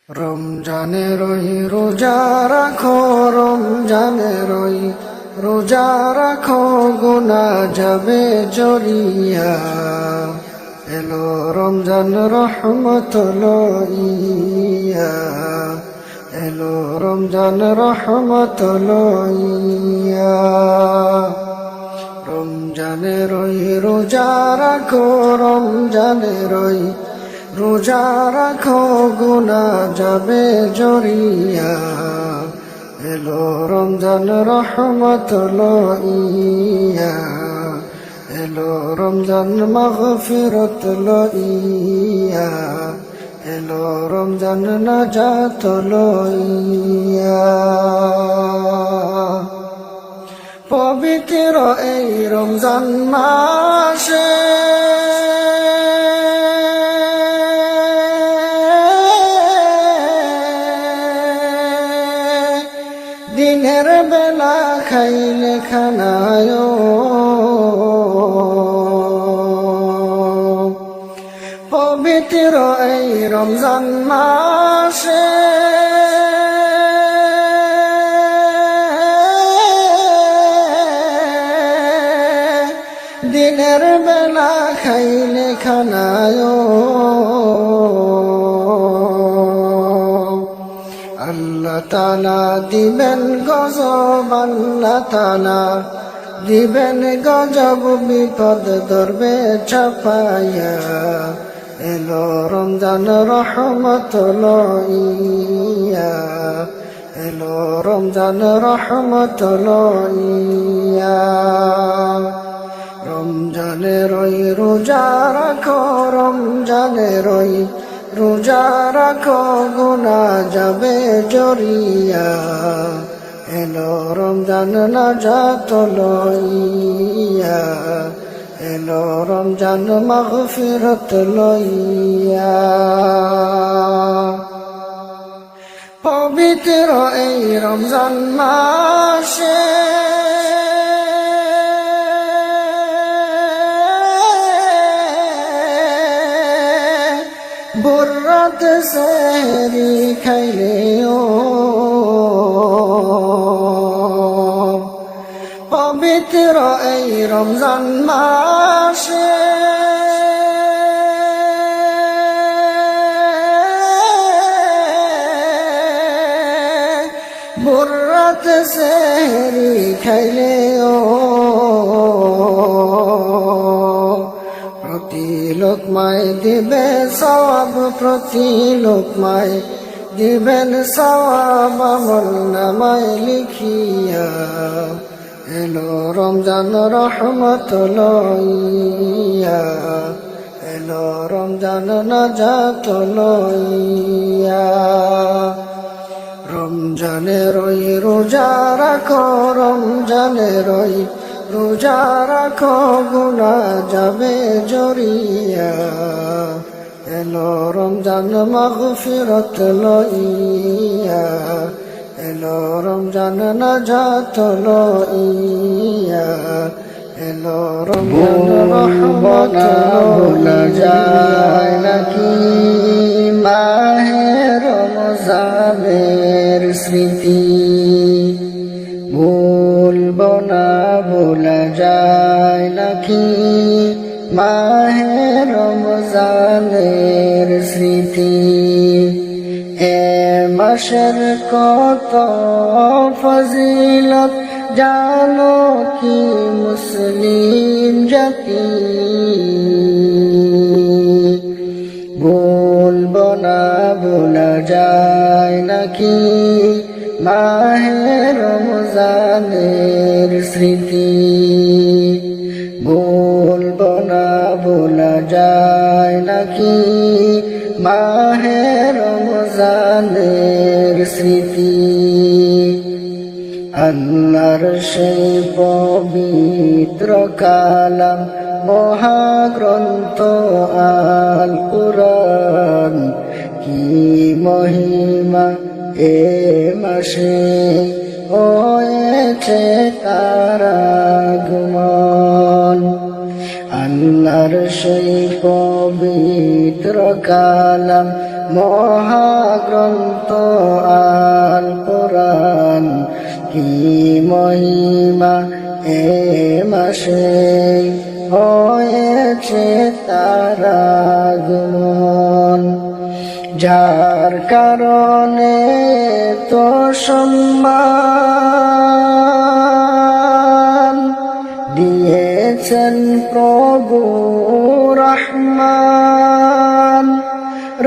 রমজানেরই রোজা রাখো, রমজানেরই রোজা রাখো, গুনাহ যাবে জড়িয়া। এলো রমজান রহমত লইয়া, এলো রমজান রহমত লইয়া। রমজানেরই রোজা রাখো, রমজানেরই রোজা রাখো, গুনাহ যাবে জড়িয়া। এলো রমজান রহমত লইয়া, এলো রমজান মাগফিরত লইয়া, এলো রমজান নাজাত লইয়া। পবিত্র এই রমজান মাসে দিনের বেলা খাইলে খানায়, পবিত্র এই রমজান মাসে দিনের বেলা খাইলে খানায়। আল্লাহ তাআলা দিবেন গজব, আল্লাহ তাআলা দিবেন গজব, বিপদ ধরবে চাপাইয়া। এলো রমজান রহমত লইয়া, এলো রমজান রহমত লইয়া। রমজানেরই রোজা রাখো, রমজানেরই রোজা রাখো, গুনাহ যাবে জড়িয়া। এলো রমজান নাজাত লইয়া, এলো রমজান মাগফিরত লইয়া। পবিত্র এই রমজান মাসে বরাত সেহরি খাইলেও, পবিত্র এই রমজান মাসে বরাত সেহরি খাইলেও, প্রতি লোকমায় দিবে সওয়াব, প্রতি লোকমায় দিবেন সওয়াব, আমল নামায় লিখিয়া। এলো রমজান রহমত লইয়া, এলো রমজান নাজাত লইয়া। রমজানেরই রোজা রাখো, রমজানেরই রোজা রাখো, গুনাহ যাবে জড়িয়া। এলো রমজান মাগফিরত লইয়া, এলো রমজান নাজাত লইয়া, এলো রমজান রহমত ভোলা যায় নাকি মাহে রমজানের স্মৃতি। ভুলবো না ভোলা যায় নাকি মাহে রমজানের স্মৃতি। এ মাসের কত ফজিলত জানো কি মুসলিম জাতি। ভুলবো না ভোলা যায় নাকি মাহে রমজানের স্মৃতি। ভুলবো না ভোলা যায় নাকি মাহে রমজানের স্মৃতি। আল্লাহর সেই পবিত্র কালাম মহাগ্রন্থ আল কুরআন, কি মহিমা এ মাসে হয়েছে তার আগমন। আল্লাহর সেই পবিত্র কালাম মহাগ্রন্থ আল কোরআন কি মহিমা এ মাসে হয়েছে তার আগমন, যার কারণে তো সম্মান দিয়েছেন প্রভু রহমান।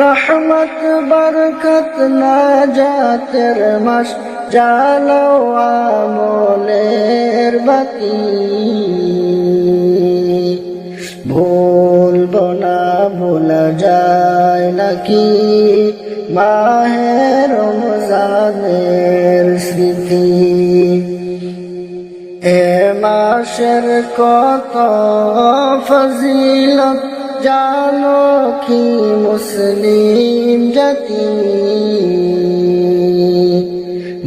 রহমত বরকত নাজাতের মাস, জ্বালাও আমলের বাতি। ভুলব না ভোলা যায় নাকি মাহে রমজানের স্মৃতি। এ মাসের কত ফজিলত জানো কি মুসলিম জাতি।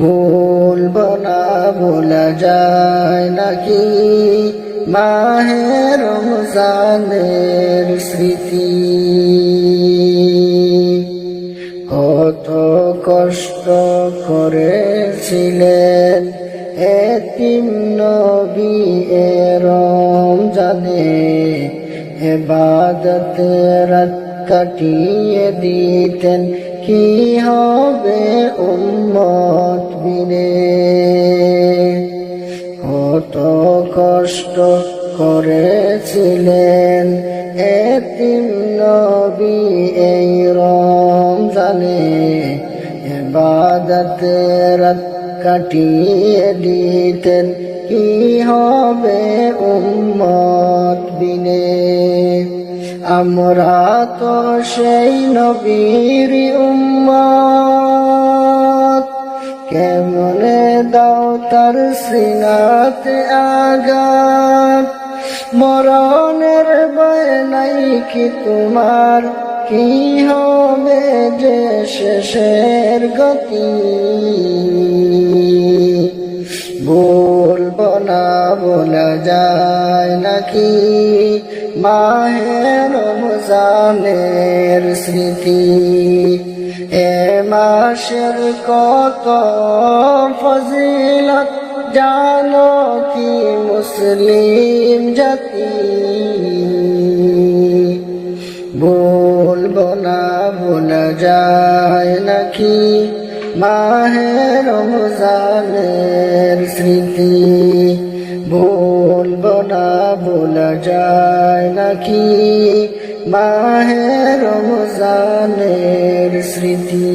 ভুলব না ভোলা যায় নাকি মাহে রমজানের স্মৃতি। কত কষ্ট করেছিলেন এতিম নবী এ রমজানে, ইবাদতে রাত কাটিয়ে দিতেন কি হবে উম্মত বিনে। কত কষ্ট করেছিলেন এতিম নবী এই রমজানে, ইবাদতে রাত কাটিয়ে দিতেন কি হবে উম্মত বিনে। আমরা তো সেই নবীর উম্মত, কেমনে দাও তার সিনাতে আঘাত। মরণের ভয় নাই কি তোমার, কি হবে যে শেষের গতি। বলব না বলা যায় নাকি মাহে রমজানের স্মৃতি। এ মাসের কত ফজিলত জানো কি মুসলিম জাতি। বলব না ভোলা যায় নাকি মাহে রমজানের স্মৃতি। বলব না ভোলা যায় নাকি মাহে রমজানের স্মৃতি।